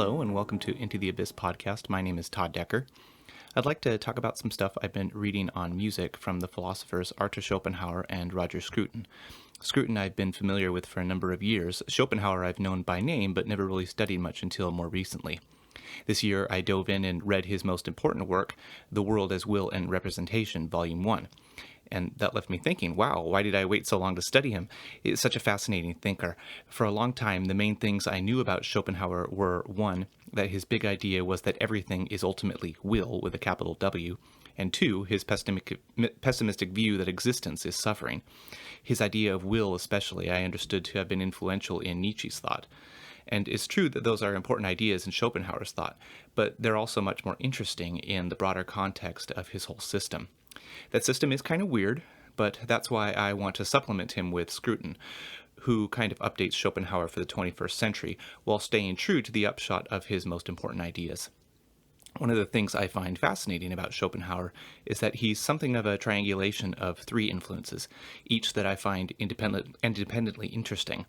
Hello and welcome to Into the Abyss podcast. My name is Todd Decker. I'd like to talk about some stuff I've been reading on music from the philosophers Arthur Schopenhauer and Roger Scruton. Scruton I've been familiar with for a number of years. Schopenhauer I've known by name but never really studied much until more recently. This year I dove in and read his most important work, The World as Will and Representation, Volume 1. And that left me thinking, wow, why did I wait so long to study him? He's such a fascinating thinker. For a long time, the main things I knew about Schopenhauer were, one, that his big idea was that everything is ultimately will with a capital W, and two, his pessimistic view that existence is suffering. His idea of will especially I understood to have been influential in Nietzsche's thought. And it's true that those are important ideas in Schopenhauer's thought, but they're also much more interesting in the broader context of his whole system. That system is kind of weird, but that's why I want to supplement him with Scruton, who kind of updates Schopenhauer for the 21st century while staying true to the upshot of his most important ideas. One of the things I find fascinating about Schopenhauer is that he's something of a triangulation of three influences, each that I find independently interesting.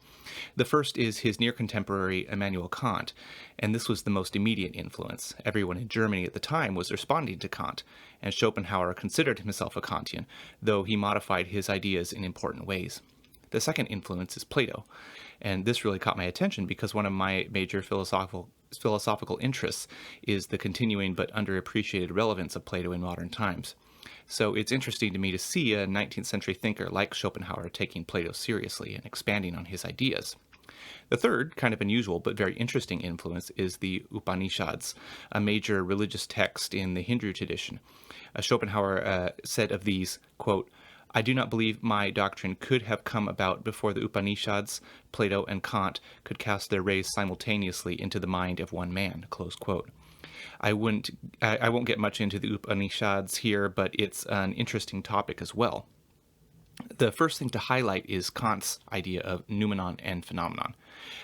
The first is his near-contemporary Immanuel Kant, and this was the most immediate influence. Everyone in Germany at the time was responding to Kant, and Schopenhauer considered himself a Kantian, though he modified his ideas in important ways. The second influence is Plato, and this really caught my attention because one of my major philosophical interests is the continuing but underappreciated relevance of Plato in modern times. So it's interesting to me to see a 19th century thinker like Schopenhauer taking Plato seriously and expanding on his ideas. The third, kind of unusual but very interesting influence is the Upanishads, a major religious text in the Hindu tradition. Schopenhauer said of these, quote, "I do not believe my doctrine could have come about before the Upanishads, Plato, and Kant could cast their rays simultaneously into the mind of one man," close quote. I won't get much into the Upanishads here, but it's an interesting topic as well. The first thing to highlight is Kant's idea of noumenon and phenomenon.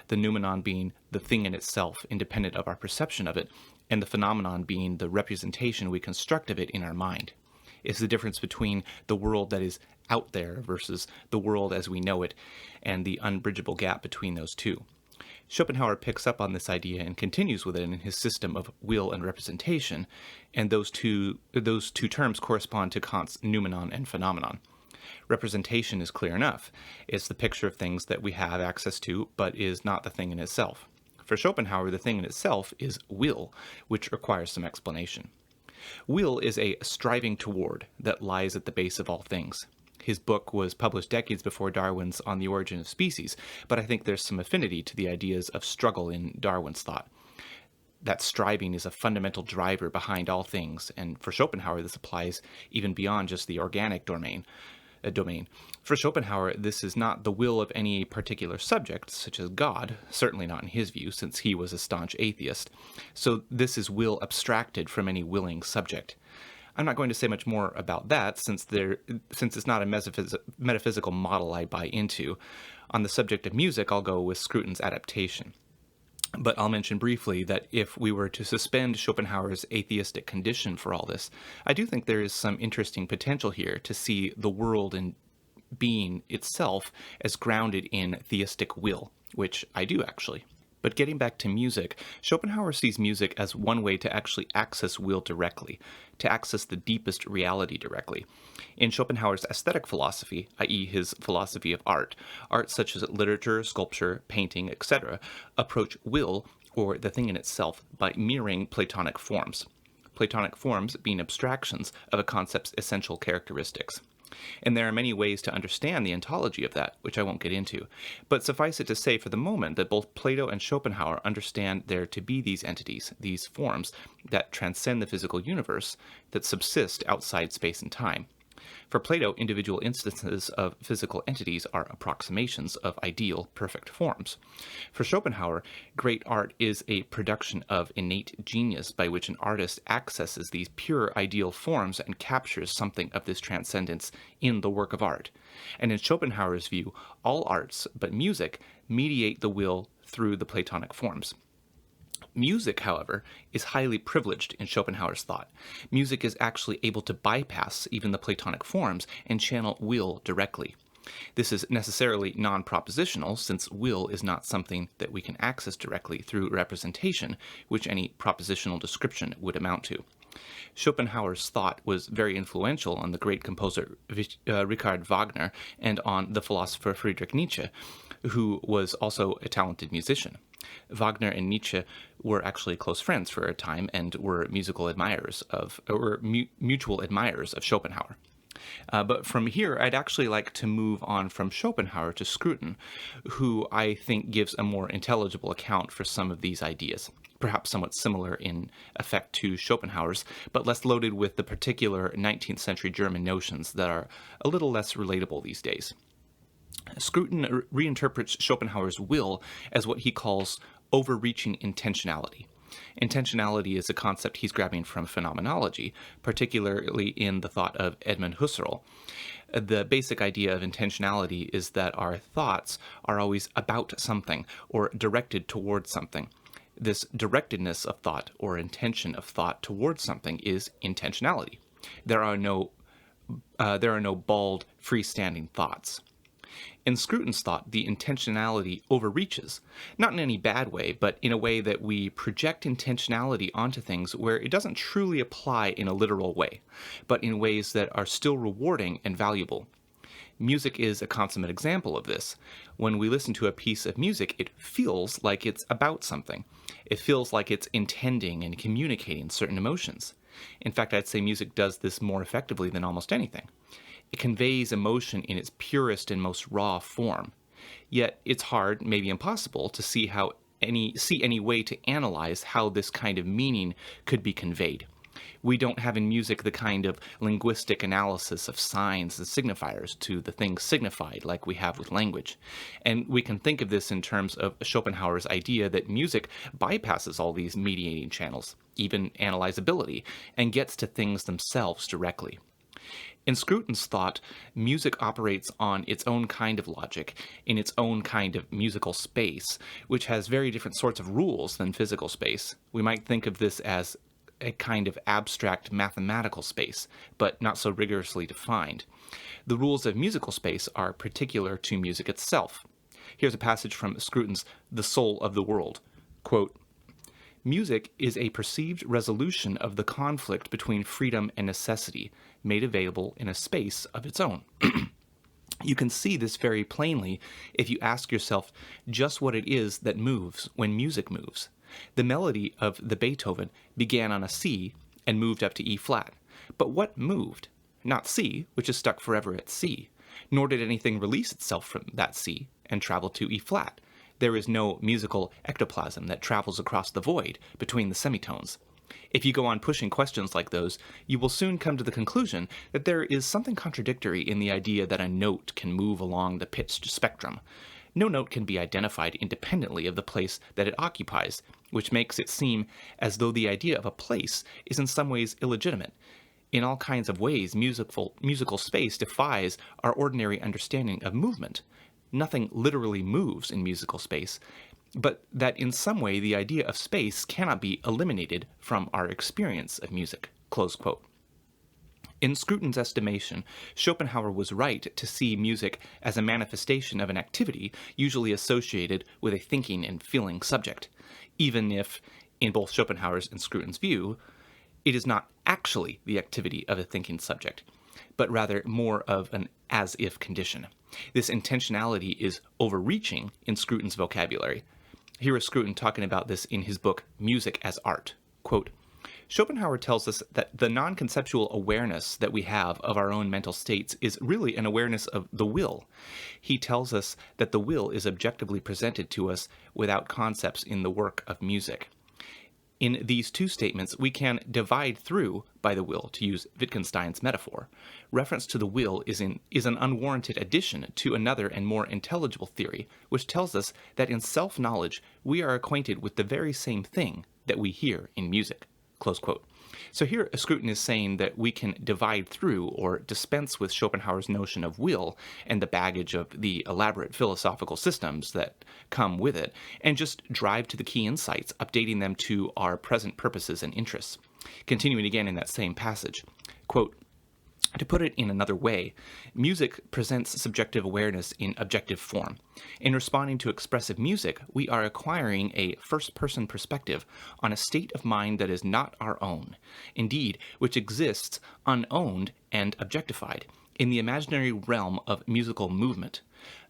The noumenon being the thing in itself, independent of our perception of it, and the phenomenon being the representation we construct of it in our mind. It's the difference between the world that is out there versus the world as we know it, and the unbridgeable gap between those two. Schopenhauer picks up on this idea and continues with it in his system of will and representation, and those two terms correspond to Kant's noumenon and phenomenon. Representation is clear enough. It's the picture of things that we have access to, but is not the thing in itself. For Schopenhauer, the thing in itself is will, which requires some explanation. Will is a striving toward that lies at the base of all things. His book was published decades before Darwin's On the Origin of Species, but I think there's some affinity to the ideas of struggle in Darwin's thought. That striving is a fundamental driver behind all things, and for Schopenhauer this applies even beyond just the organic domain. For Schopenhauer, this is not the will of any particular subject, such as God, certainly not in his view, since he was a staunch atheist. So this is will abstracted from any willing subject. I'm not going to say much more about that, since it's not a metaphysical model I buy into. On the subject of music, I'll go with Scruton's adaptation. But I'll mention briefly that if we were to suspend Schopenhauer's atheistic condition for all this, I do think there is some interesting potential here to see the world and being itself as grounded in theistic will, which I do actually. But getting back to music, Schopenhauer sees music as one way to actually access will directly, to access the deepest reality directly. In Schopenhauer's aesthetic philosophy, i.e. his philosophy of art such as literature, sculpture, painting, etc., approach will, or the thing in itself, by mirroring Platonic forms. Platonic forms being abstractions of a concept's essential characteristics. And there are many ways to understand the ontology of that, which I won't get into. But suffice it to say for the moment that both Plato and Schopenhauer understand there to be these entities, these forms, that transcend the physical universe, that subsist outside space and time. For Plato, individual instances of physical entities are approximations of ideal, perfect forms. For Schopenhauer, great art is a production of innate genius by which an artist accesses these pure ideal forms and captures something of this transcendence in the work of art. And in Schopenhauer's view, all arts, but music, mediate the will through the Platonic forms. Music, however, is highly privileged in Schopenhauer's thought. Music is actually able to bypass even the Platonic forms and channel will directly. This is necessarily non-propositional, since will is not something that we can access directly through representation, which any propositional description would amount to. Schopenhauer's thought was very influential on the great composer Richard Wagner and on the philosopher Friedrich Nietzsche, who was also a talented musician. Wagner and Nietzsche were actually close friends for a time and were mutual admirers of Schopenhauer. But from here, I'd actually like to move on from Schopenhauer to Scruton, who I think gives a more intelligible account for some of these ideas, perhaps somewhat similar in effect to Schopenhauer's, but less loaded with the particular 19th century German notions that are a little less relatable these days. Scruton reinterprets Schopenhauer's will as what he calls overreaching intentionality. Intentionality is a concept he's grabbing from phenomenology, particularly in the thought of Edmund Husserl. The basic idea of intentionality is that our thoughts are always about something or directed towards something. This directedness of thought or intention of thought towards something is intentionality. There are no bald, freestanding thoughts. In Scruton's thought, the intentionality overreaches, not in any bad way, but in a way that we project intentionality onto things where it doesn't truly apply in a literal way, but in ways that are still rewarding and valuable. Music is a consummate example of this. When we listen to a piece of music, it feels like it's about something. It feels like it's intending and communicating certain emotions. In fact, I'd say music does this more effectively than almost anything. It conveys emotion in its purest and most raw form. Yet it's hard, maybe impossible, to see any way to analyze how this kind of meaning could be conveyed. We don't have in music the kind of linguistic analysis of signs and signifiers to the things signified like we have with language. And we can think of this in terms of Schopenhauer's idea that music bypasses all these mediating channels, even analyzability, and gets to things themselves directly. In Scruton's thought, music operates on its own kind of logic, in its own kind of musical space, which has very different sorts of rules than physical space. We might think of this as a kind of abstract mathematical space, but not so rigorously defined. The rules of musical space are particular to music itself. Here's a passage from Scruton's The Soul of the World. Quote, "Music is a perceived resolution of the conflict between freedom and necessity, made available in a space of its own." You can see this very plainly if you ask yourself just what it is that moves when music moves. The melody of the Beethoven began on a C and moved up to E flat. But what moved? Not C, which is stuck forever at C, nor did anything release itself from that C and travel to E flat. There is no musical ectoplasm that travels across the void between the semitones. If you go on pushing questions like those, you will soon come to the conclusion that there is something contradictory in the idea that a note can move along the pitched spectrum. No note can be identified independently of the place that it occupies, which makes it seem as though the idea of a place is in some ways illegitimate. In all kinds of ways, musical space defies our ordinary understanding of movement. Nothing literally moves in musical space, but that in some way the idea of space cannot be eliminated from our experience of music." Close quote. In Scruton's estimation, Schopenhauer was right to see music as a manifestation of an activity usually associated with a thinking and feeling subject, even if, in both Schopenhauer's and Scruton's view, it is not actually the activity of a thinking subject, but rather more of an as-if condition. This intentionality is overreaching in Scruton's vocabulary. Here is Scruton talking about this in his book, Music as Art. Quote, "Schopenhauer tells us that the non-conceptual awareness that we have of our own mental states is really an awareness of the will. He tells us that the will is objectively presented to us without concepts in the work of music. In these two statements, we can divide through by the will, to use Wittgenstein's metaphor. Reference to the will is an unwarranted addition to another and more intelligible theory, which tells us that in self-knowledge we are acquainted with the very same thing that we hear in music." Close quote. So here Scruton is saying that we can divide through or dispense with Schopenhauer's notion of will and the baggage of the elaborate philosophical systems that come with it, and just drive to the key insights, updating them to our present purposes and interests. Continuing again in that same passage, quote, To put it in another way, music presents subjective awareness in objective form. In responding to expressive music, we are acquiring a first-person perspective on a state of mind that is not our own, indeed, which exists unowned and objectified in the imaginary realm of musical movement.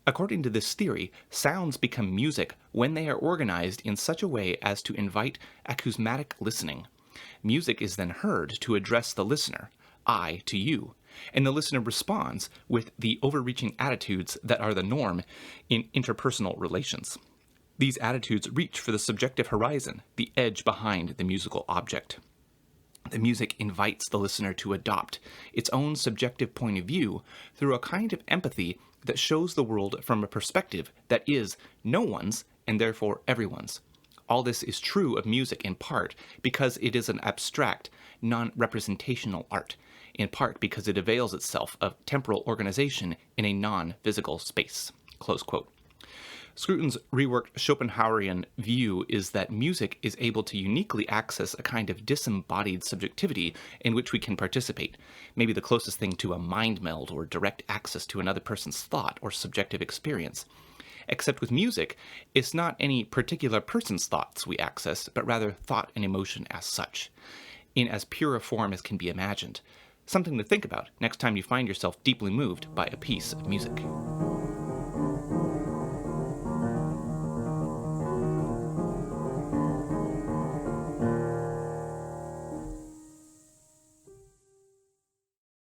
According to this theory, sounds become music when they are organized in such a way as to invite acousmatic listening. Music is then heard to address the listener, I to you, and the listener responds with the overreaching attitudes that are the norm in interpersonal relations. These attitudes reach for the subjective horizon, the edge behind the musical object. The music invites the listener to adopt its own subjective point of view through a kind of empathy that shows the world from a perspective that is no one's and therefore everyone's. All this is true of music in part because it is an abstract, non-representational art, in part because it avails itself of temporal organization in a non-physical space." Close quote. Scruton's reworked Schopenhauerian view is that music is able to uniquely access a kind of disembodied subjectivity in which we can participate, maybe the closest thing to a mind meld or direct access to another person's thought or subjective experience. Except with music, it's not any particular person's thoughts we access, but rather thought and emotion as such, in as pure a form as can be imagined. Something to think about next time you find yourself deeply moved by a piece of music.